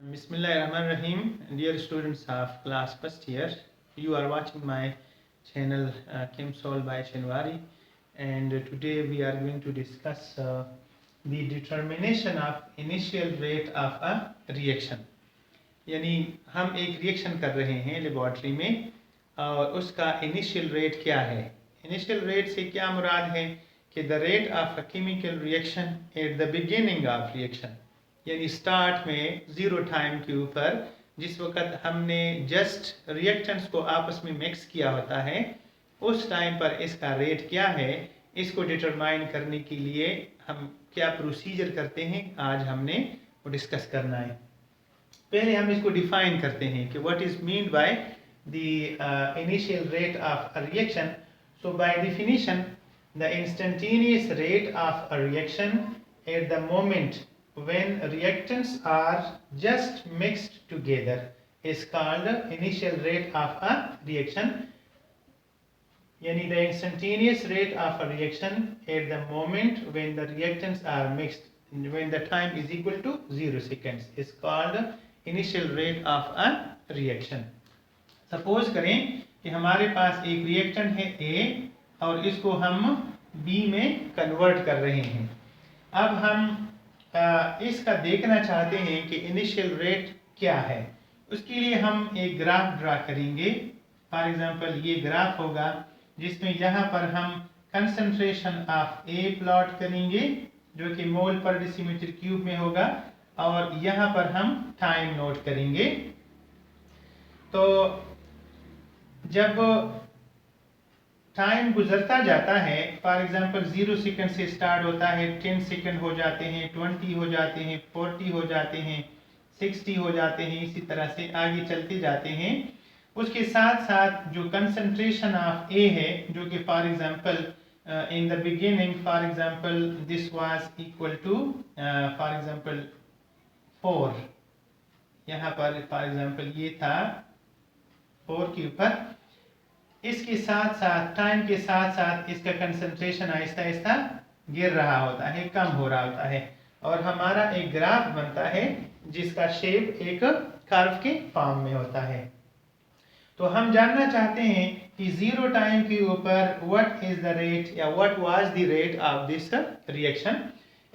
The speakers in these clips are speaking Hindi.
Bismillahirrahmanirrahim. Dear students of class first year, you are watching my channel ChemSol by Shinwari, and today we are going to discuss the determination of initial rate of a reaction. यानी हम एक रिएक्शन कर रहे हैं लेबॉर्ट्री में और उसका इनिशियल रेट क्या है। इनिशियल रेट से क्या मुराद है कि the rate of a chemical reaction at the beginning of reaction, यानी स्टार्ट में ज़ीरो टाइम के ऊपर जिस वक्त हमने जस्ट रिएक्टेंट्स को आपस में मिक्स किया होता है उस टाइम पर इसका रेट क्या है, इसको डिटरमाइन करने के लिए हम क्या प्रोसीजर करते हैं आज हमने वो डिस्कस करना है। पहले हम इसको डिफाइन करते हैं कि what is mean by the initial rate of a reaction. So by definition the instantaneous rate of a reaction at the moment when reactants are just mixed together is called initial rate of a reaction. Yani the instantaneous rate of a reaction at the moment when the reactants are mixed, when the time is equal to 0 seconds is called initial rate of a reaction. Suppose करें कि हमारे पास एक रिएक्टेंट है A और इसको हम B में कन्वर्ट कर रहे हैं। अब हम इसका देखना चाहते हैं कि इनिशियल रेट क्या है। उसके लिए हम एक ग्राफ ड्रा करेंगे। फॉर एग्जांपल ये ग्राफ होगा जिसमें यहाँ पर हम कंसंट्रेशन ऑफ ए प्लॉट करेंगे जो कि मोल पर डेसीमीटर क्यूब में होगा और यहाँ पर हम टाइम नोट करेंगे। तो जब टाइम गुजरता जाता है, फॉर एग्जांपल 0 सेकंड से स्टार्ट होता है, 10 सेकंड हो जाते हैं, 20 हो जाते हैं, 40 हो जाते हैं, 60 हो जाते हैं, इसी तरह से आगे चलते जाते हैं। उसके साथ साथ जो कंसंट्रेशन ऑफ ए है जो कि for example in the beginning for example this was equal to for example 4, यहाँ पर फॉर एग्जांपल ये था 4 के ऊपर। इसके साथ साथ टाइम के साथ साथ इसका कंसंट्रेशन आहिस्ता आहिस्ता गिर रहा होता है, कम हो रहा होता है और हमारा एक ग्राफ बनता है जिसका शेप एक कर्व के फॉर्म में होता है। तो हम जानना चाहते हैं कि 0 टाइम के ऊपर व्हाट इज द रेट या what was the rate of this reaction.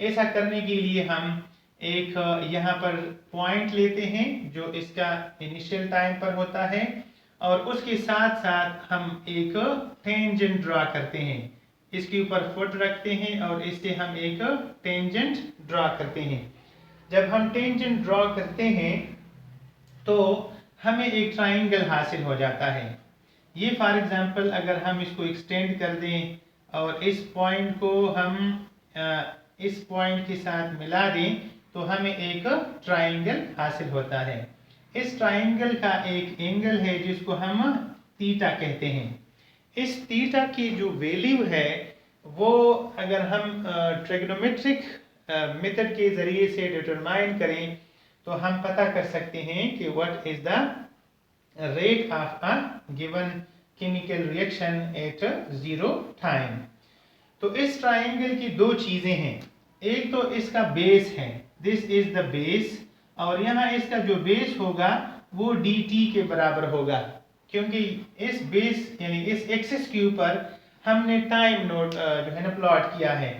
ऐसा करने के लिए हम एक यहाँ पर पॉइंट लेते हैं जो इसका इनिशियल टाइम पर होता है और उसके साथ साथ हम एक टेंजेंट ड्रा करते हैं। इसके ऊपर फुट रखते हैं और इससे हम एक टेंजेंट ड्रा करते हैं। जब हम टेंजेंट ड्रा करते हैं तो हमें एक ट्राइंगल हासिल हो जाता है। ये फॉर एग्जांपल अगर हम इसको एक्सटेंड कर दें और इस पॉइंट को हम इस पॉइंट के साथ मिला दें तो हमें एक ट्राइंगल हासिल होता है। इस ट्राइंगल का एक एंगल है जिसको हम थीटा कहते हैं। इस थीटा की जो वैल्यू है वो अगर हम ट्रिग्नोमेट्रिक मेथड के जरिए से डिटरमाइन करें तो हम पता कर सकते हैं कि what is the rate of a given chemical reaction at 0 time. तो इस ट्राइंगल की दो चीजें हैं। एक तो इसका बेस है, दिस इज द बेस, और यहाँ इसका जो बेस होगा वो dt के बराबर होगा क्योंकि इस बेस यानी इस एक्सिस के ऊपर हमने टाइम नोट जो है ना प्लॉट किया है।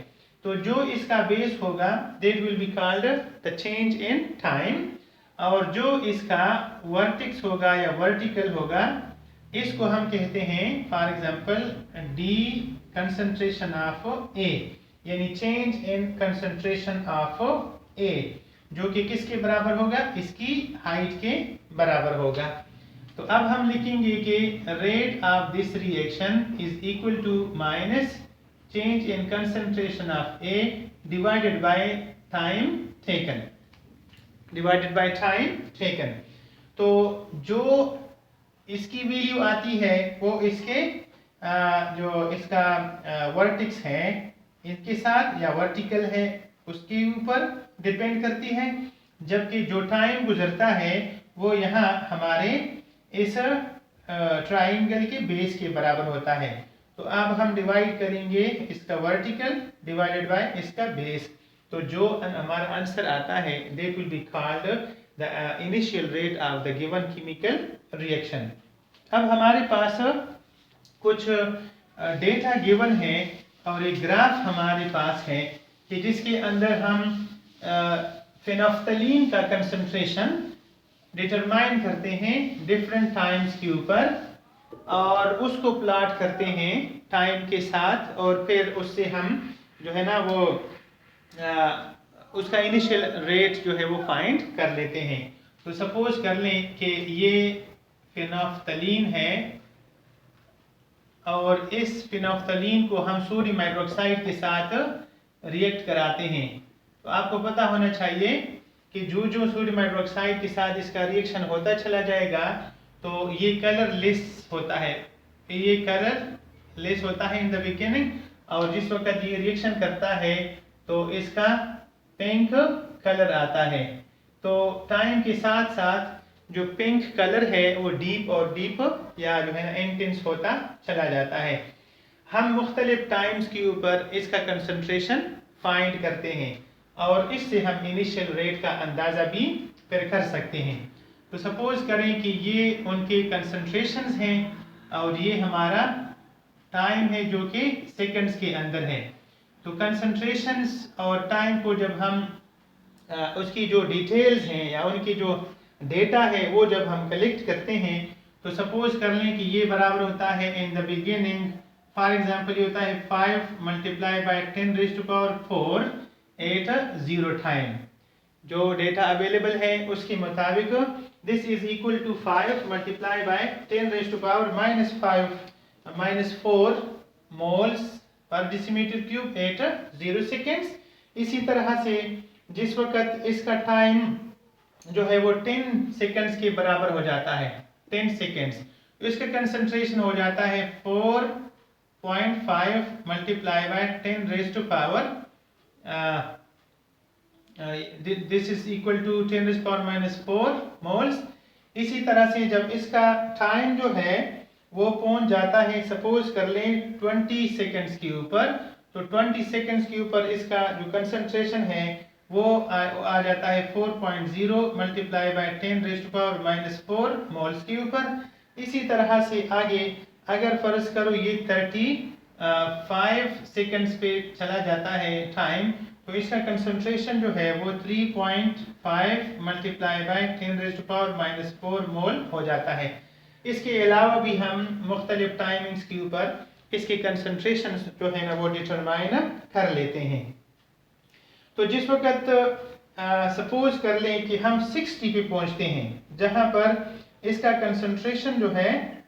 तो जो इसका बेस होगा that will be called the change in time, और जो इसका वर्टेक्स होगा या वर्टिकल होगा इसको हम कहते हैं for example d concentration of A, यानी change in concentration of A जो कि किसके बराबर होगा, इसकी हाइट के बराबर होगा। तो अब हम लिखेंगे कि rate of this reaction is equal to minus change in concentration of A divided by time taken, divided by time taken. तो जो इसकी वैल्यू आती है वो इसके जो इसका वर्टेक्स है इसके साथ या वर्टिकल है उसके ऊपर डिपेंड करती है, जबकि जो टाइम गुजरता है वो यहाँ हमारे इस ट्राइंगल के बेस के बराबर होता है। तो अब हम डिवाइड करेंगे इसका वर्टिकल डिवाइडेड बाय इसका बेस, तो जो हमारा आंसर आता है that will be called the initial rate of the given chemical reaction. अब हमारे पास कुछ डेटा गिवन है और एक ग्राफ हमारे पास है कि जिसके अंदर हम फेनोफ्थलीन का कंसंट्रेशन डिटरमाइन करते हैं डिफरेंट टाइम्स के ऊपर और उसको प्लॉट करते हैं टाइम के साथ, और फिर उससे हम जो है ना वो उसका इनिशियल रेट जो है वो फाइंड कर लेते हैं। तो सपोज कर लें कि ये फेनोफ्थलीन है और इस फेनोफ्थलीन को हम सोडियम हाइड्रोक्साइड के साथ रिएक्ट कराते हैं। तो आपको पता होना चाहिए कि जो जो सोडियम हाइड्रोक्साइड के साथ इसका रिएक्शन होता चला जाएगा तो ये कलरलेस होता है, ये कलरलेस होता है इन द बिगिनिंग, और जिस वक्त ये रिएक्शन करता है तो इसका पिंक कलर आता है। तो टाइम के साथ साथ जो पिंक कलर है वो डीप और डीप या जो है ना इंटेंस होता चला जाता है। हम मुख्तलिफ टाइम्स के ऊपर इसका कंसंट्रेशन फाइंड करते हैं और इससे हम इनिशियल रेट का अंदाज़ा भी फिर कर सकते हैं। तो सपोज करें कि ये उनके कंसंट्रेशंस हैं और ये हमारा टाइम है जो कि सेकंड्स के अंदर है। तो कंसंट्रेशंस और टाइम को जब हम उसकी जो डिटेल्स हैं या उनकी जो डेटा है वो जब हम कलेक्ट करते हैं तो सपोज कर लें कि ये बराबर होता है in the beginning, for example ये होता है 5 multiply by 10 raised to power 4 at 0 time. जो डेटा अवेलेबल है उसके मुताबिक this is equal to 5 multiply by 10 raised to power -4 moles per decimetre cube at 0 seconds. इसी तरह से जिस वक्त इसका टाइम जो है वो 10 सेकेंड्स के बराबर हो जाता है, 10 सेकेंड्स, तो इसका कंसंट्रेशन हो जाता है 4.5 multiply by 10 raised to power this is equal to 10 raised power -4 moles. इसी तरह से जब इसका टाइम जो है वो पहुंच जाता है सपोज कर लें 20 सेकेंड्स के ऊपर, तो 20 सेकेंड्स के ऊपर इसका जो कंसंट्रेशन है वो आ जाता है 4.0 multiply by 10 raised to power -4 moles के ऊपर। इसी तरह से आगे अगर फर्ज करो ये 35 सेकेंड्स पे चला जाता है टाइम, तो इसका कंसंट्रेशन जो है वो 3.5 multiply by 10 raised to power -4 mole हो जाता है। इसके अलावा भी हम मुख्तलिफ टाइमिंग्स के ऊपर इसके कंसंट्रेशन जो है ना वो डिटरमाइन कर लेते हैं। तो जिस वक्त सपोज कर लें कि हम 60 पे पहुंचते हैं जहां पर इसका कंसंट्रेशन जो है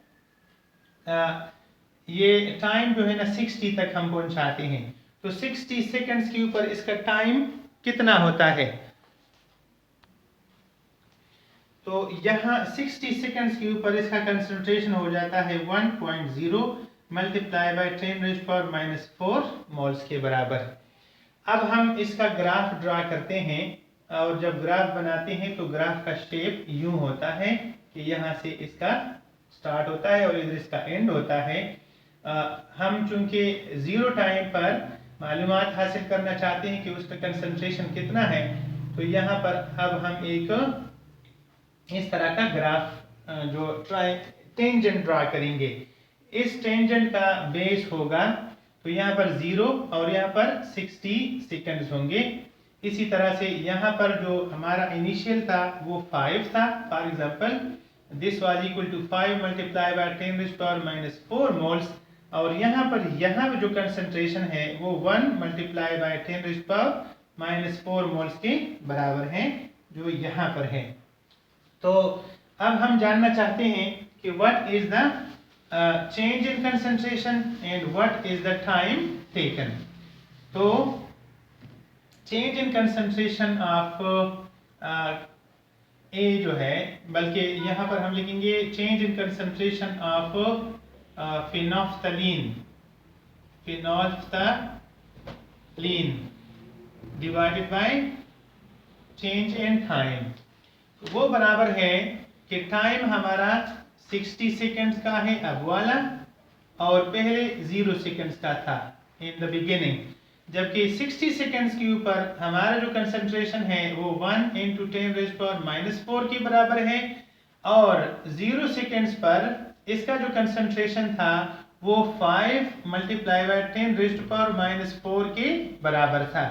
ये टाइम जो है ना 60 तक हम पहुंचाते हैं, तो 60 सेकेंड्स के ऊपर इसका टाइम कितना होता है? तो यहाँ 60 सेकेंड्स के ऊपर इसका कंसंट्रेशन हो जाता है 1.0 multiply by 10 raised power -4 moles के बराबर। अब हम इसका ग्राफ ड्रा करते हैं और जब ग्राफ बनाते हैं तो ग्राफ का शेप यूं होता है कि यहाँ से इसका स्टार्ट होता है और इधर इसका एंड होता है। हम चूंकि 0 टाइम पर मालूमात हासिल करना चाहते हैं कि उसका कंसंट्रेशन कितना है, तो यहाँ पर अब हम एक इस तरह का ग्राफ जो टेंजेंट ड्रा करेंगे। इस टेंजेंट का बेस होगा तो यहाँ पर 0 और यहाँ पर 60 सेकंड्स होंगे। इसी तरह से यहाँ पर जो हमारा इनिशियल था वो 5 था, for example this was equal to 5 multiply by 10 raised power -4 moles, और यहाँ पर जो कंसंट्रेशन है वो 1 multiply by 10 raised power -4 moles के बराबर है जो यहाँ पर है। तो अब हम जानना चाहते हैं कि what is the change in concentration and what is the time taken। तो change in concentration of A जो है, बल्कि यहाँ पर हम लिखेंगे change in concentration of phenolphthalein divided by change in time। वो बराबर है कि टाइम हमारा 60 सेकेंड्स का है अब वाला और पहले 0 सेकेंड्स का था इन द बिगिनिंग। जबकि 60 सेकेंड्स के ऊपर हमारा जो कंसंट्रेशन है वो 1 × 10⁻⁻⁴ के बराबर है, और 0 सेकेंड्स पर इसका जो कंसंट्रेशन था वो 5 × 10⁻⁴ के बराबर था।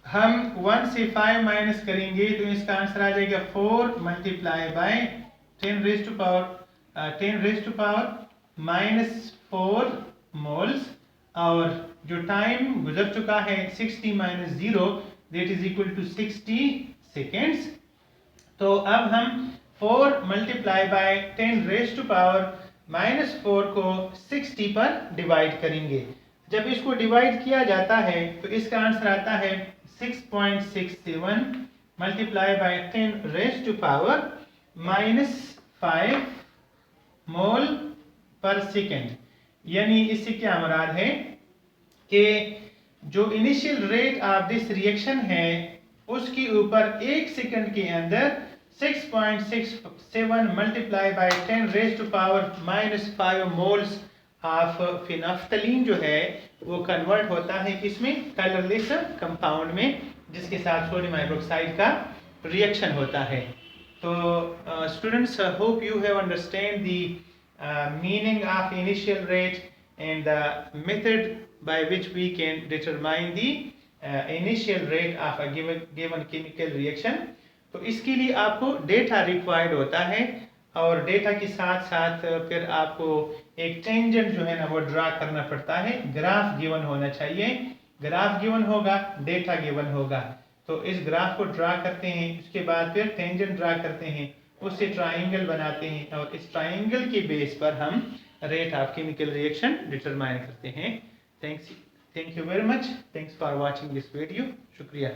हम 1 से 5 माइनस करेंगे तो इसका आंसर आ जाएगा 4 × 10⁻⁻⁴ मोल्स, और जो टाइम गुजर चुका है 60 - 0 that is equal to 60 seconds. तो अब हम 4 × 10⁻⁻⁴ को 60 पर डिवाइड करेंगे। जब इसको डिवाइड किया जाता है तो इसका आंसर आता है 6.67 × 10⁻⁻⁵ मोल पर सेकेंड। यानी इससे क्या मुराद है कि जो initial rate of this reaction है उसके ऊपर 1 सेकंड के अंदर 6.67 × 10⁻⁻⁵ मोल्स ऑफ फिनाफ्थलीन जो है वो कन्वर्ट होता है किसमें, कलरलेस कंपाउंड में, जिसके साथ सोडियम हाइड्रोक्साइड का रिएक्शन होता है। तो students, hope you have understand the meaning of initial rate and the method by which we can determine the initial rate of a given chemical reaction। तो इसके लिए आपको डेटा रिक्वायर्ड होता है, और डेटा के साथ साथ फिर आपको एक टेंजेंट जो है ना वो ड्रा करना पड़ता है। ग्राफ गिवन होना चाहिए, ग्राफ गिवन होगा, डेटा गिवन होगा। तो इस ग्राफ को ड्रा करते हैं, उसके बाद फिर टेंजेंट ड्रा करते हैं, उससे ट्राइंगल बनाते हैं, और इस ट्राइंगल के बेस पर हम rate of chemical reaction determine करते हैं। Thank you very much, thanks for watching this video. शुक्रिया।